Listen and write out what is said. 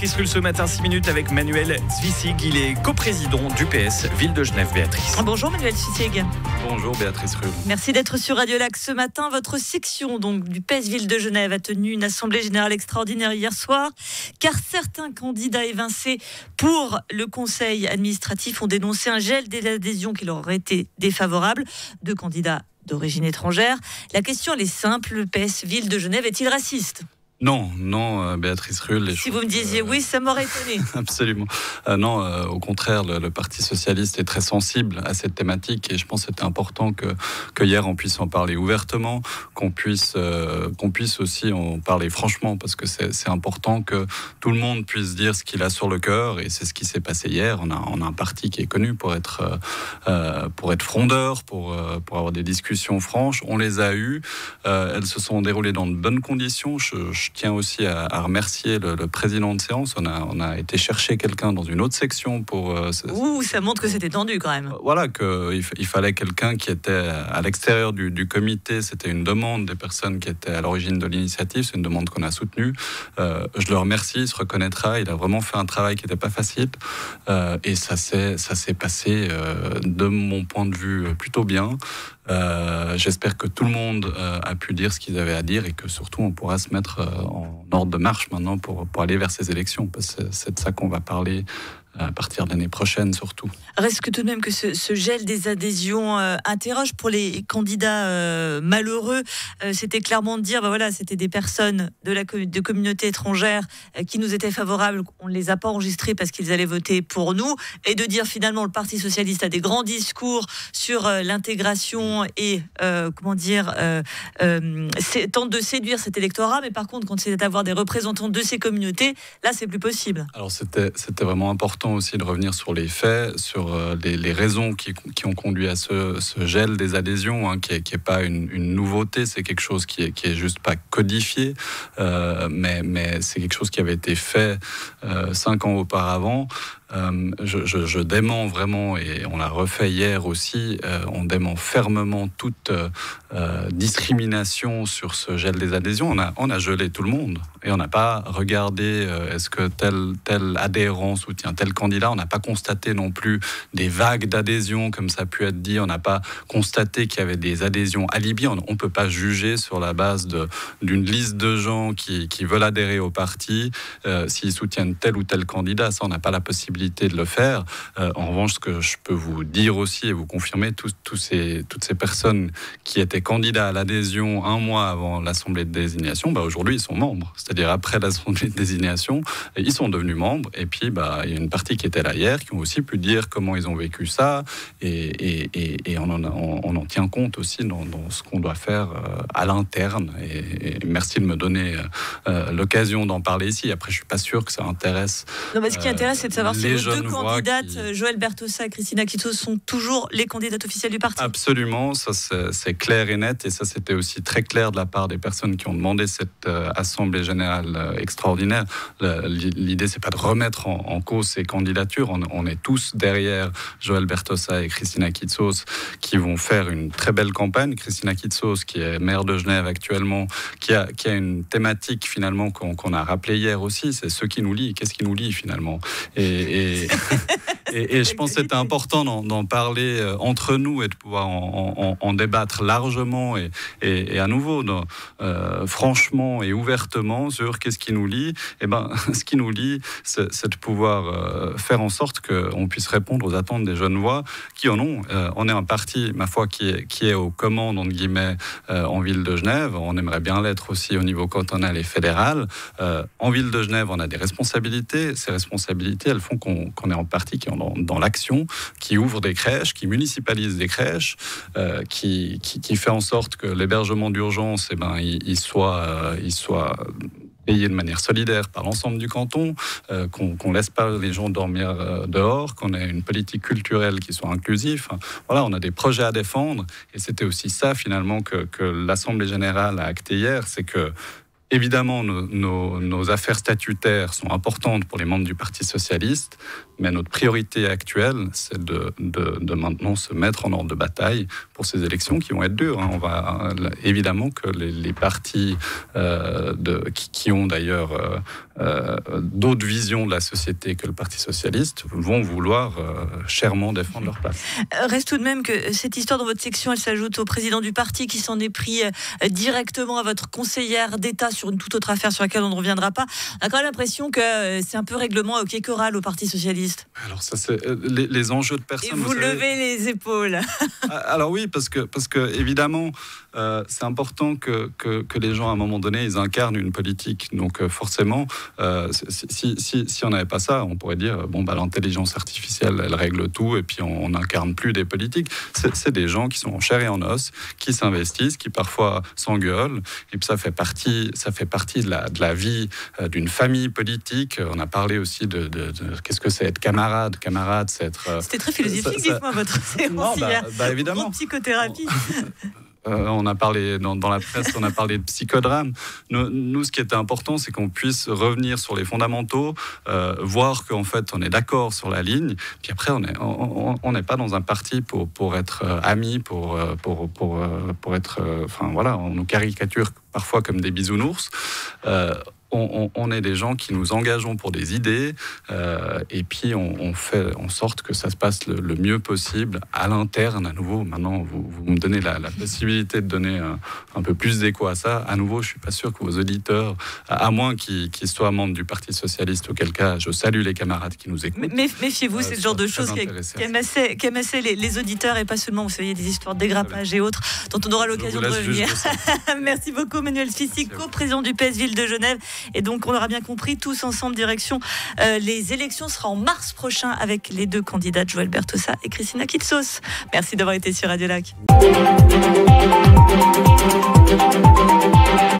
Béatrice Rulle ce matin, 6 minutes avec Manuel Zwissig. Il est coprésident du PS Ville de Genève. Béatrice. Bonjour Manuel Zwissig. Bonjour Béatrice Rulle. Merci d'être sur Radio Lac ce matin. Votre section donc, du PS Ville de Genève a tenu une assemblée générale extraordinaire hier soir, car certains candidats évincés pour le conseil administratif ont dénoncé un gel des adhésions qui leur aurait été défavorable. 2 candidats d'origine étrangère. La question elle est simple, le PS Ville de Genève est-il raciste ? Non, Béatrice Rulle. Si vous me disiez oui, ça m'aurait étonné. Absolument. Non, au contraire, le Parti socialiste est très sensible à cette thématique et je pense que c'était important que hier on puisse en parler ouvertement, qu'on puisse aussi en parler franchement, parce que c'est important que tout le monde puisse dire ce qu'il a sur le cœur, et c'est ce qui s'est passé hier. On a un parti qui est connu pour être frondeur, pour avoir des discussions franches. On les a eues. Elles se sont déroulées dans de bonnes conditions. Je tiens aussi à remercier le président de séance. On a été chercher quelqu'un dans une autre section pour... ça montre que c'était tendu quand même. Voilà, qu'il fallait quelqu'un qui était à l'extérieur du comité. C'était une demande des personnes qui étaient à l'origine de l'initiative. C'est une demande qu'on a soutenue. Je le remercie, il se reconnaîtra. Il a vraiment fait un travail qui n'était pas facile. Et ça s'est passé, de mon point de vue, plutôt bien. J'espère que tout le monde a pu dire ce qu'ils avaient à dire et que surtout on pourra se mettre en ordre de marche maintenant pour aller vers ces élections, parce que c'est de ça qu'on va parler à partir de l'année prochaine surtout. Reste que tout de même que ce gel des adhésions interroge pour les candidats malheureux. C'était clairement de dire, voilà, c'était des personnes de communautés étrangères qui nous étaient favorables. On ne les a pas enregistrés parce qu'ils allaient voter pour nous. Et de dire finalement le Parti socialiste a des grands discours sur l'intégration et tente de séduire cet électorat. Mais par contre, quand c'est d'avoir des représentants de ces communautés, là c'est plus possible. Alors c'était vraiment important aussi de revenir sur les faits, sur les raisons qui ont conduit à ce gel des adhésions, qui est pas une nouveauté, c'est quelque chose qui est juste pas codifié, mais c'est quelque chose qui avait été fait 5 ans auparavant. Je dément vraiment, et on l'a refait hier aussi, on dément fermement toute discrimination sur ce gel des adhésions. On a gelé tout le monde et on n'a pas regardé est-ce que tel adhérent soutient tel candidat. On n'a pas constaté non plus des vagues d'adhésions comme ça a pu être dit. On n'a pas constaté qu'il y avait des adhésions alibi. On ne peut pas juger sur la base d'une liste de gens qui veulent adhérer au parti s'ils soutiennent tel ou tel candidat. Ça, on n'a pas la possibilité de le faire. En revanche, ce que je peux vous dire aussi et vous confirmer, toutes ces personnes qui étaient candidats à l'adhésion 1 mois avant l'assemblée de désignation, aujourd'hui ils sont membres. C'est-à-dire après l'assemblée de désignation, ils sont devenus membres. Et puis il y a une partie qui était là hier qui ont aussi pu dire comment ils ont vécu ça, et on en tient compte aussi dans ce qu'on doit faire à l'interne. Et merci de me donner l'occasion d'en parler ici. Après, je suis pas sûr que ça intéresse. Non, mais ce qui intéresse, c'est de savoir si les 2 candidates, Joël Bertossa et Christina Kitsos, sont toujours les candidates officielles du parti. Absolument, ça c'est clair et net, et ça c'était aussi très clair de la part des personnes qui ont demandé cette assemblée générale extraordinaire. L'idée, c'est pas de remettre en cause ces candidatures. On est tous derrière Joël Bertossa et Christina Kitsos, qui vont faire une très belle campagne. Christina Kitsos, qui est maire de Genève actuellement, qui a une thématique finalement qu'on a rappelé hier aussi, c'est ce qui nous lie. Qu'est-ce qui nous lie finalement ? Et je pense que c'était important d'en parler entre nous et de pouvoir en débattre largement et à nouveau, franchement et ouvertement sur qu'est-ce qui nous lie. Ce qui nous lie, c'est de pouvoir faire en sorte qu'on puisse répondre aux attentes des jeunes voix qui en ont. On est un parti, ma foi, qui est aux commandes, entre guillemets, en ville de Genève. On aimerait bien l'être aussi au niveau cantonal et fédéral. En ville de Genève, on a des responsabilités. Ces responsabilités, elles font qu'on est en parti qui est dans l'action, qui ouvre des crèches, qui municipalise des crèches, qui fait en sorte que l'hébergement d'urgence, il soit payé de manière solidaire par l'ensemble du canton, qu'on laisse pas les gens dormir dehors, qu'on ait une politique culturelle qui soit inclusive. Voilà, on a des projets à défendre, et c'était aussi ça finalement que l'Assemblée générale a acté hier, c'est que Évidemment, nos affaires statutaires sont importantes pour les membres du Parti socialiste, mais notre priorité actuelle, c'est de maintenant se mettre en ordre de bataille pour ces élections qui vont être dures. On va évidemment que les partis qui ont d'ailleurs d'autres visions de la société que le Parti socialiste vont vouloir chèrement défendre leur place. Reste tout de même que cette histoire dans votre section, elle s'ajoute au président du parti qui s'en est pris directement à votre conseillère d'État sur une toute autre affaire sur laquelle on ne reviendra pas. On a quand même l'impression que c'est un peu règlement hockey choral au Parti socialiste. Alors ça, c'est les enjeux de personnes. Et vous levez les épaules. Alors oui, parce que évidemment, c'est important que les gens, à un moment donné, ils incarnent une politique. Donc forcément, si on n'avait pas ça, on pourrait dire, l'intelligence artificielle, elle règle tout, et puis on n'incarne plus des politiques. C'est des gens qui sont en chair et en os, qui s'investissent, qui parfois s'engueulent, et puis ça fait partie de la vie d'une famille politique. On a parlé aussi de qu'est-ce que c'est être camarade, c'est être... C'était très philosophique, dites-moi, votre séance hier. Évidemment. En psychothérapie. On a parlé dans la presse, on a parlé de psychodrame. Nous, ce qui était important, c'est qu'on puisse revenir sur les fondamentaux, voir qu'en fait, on est d'accord sur la ligne. Puis après, on n'est pas dans un parti pour être amis, pour être... on nous caricature parfois comme des bisounours. On est des gens qui nous engageons pour des idées et puis on fait en sorte que ça se passe le mieux possible à l'interne. À nouveau, maintenant, vous me donnez la possibilité de donner un peu plus d'écho à ça. À nouveau, je ne suis pas sûr que vos auditeurs, à moins qu'ils soient membres du Parti socialiste, auquel cas, je salue les camarades qui nous écoutent. Mais méfiez-vous, c'est le genre de choses qui amassaient les auditeurs et pas seulement, vous savez, des histoires de dégrappage et autres, dont on aura l'occasion de revenir. Merci beaucoup, Manuel Tsvisi, co-président du PS Ville de Genève. Et donc, on aura bien compris, tous ensemble, direction les élections sera en mars prochain avec les deux candidates, Joël Bertossa et Christina Kitsos. Merci d'avoir été sur Radio Lac.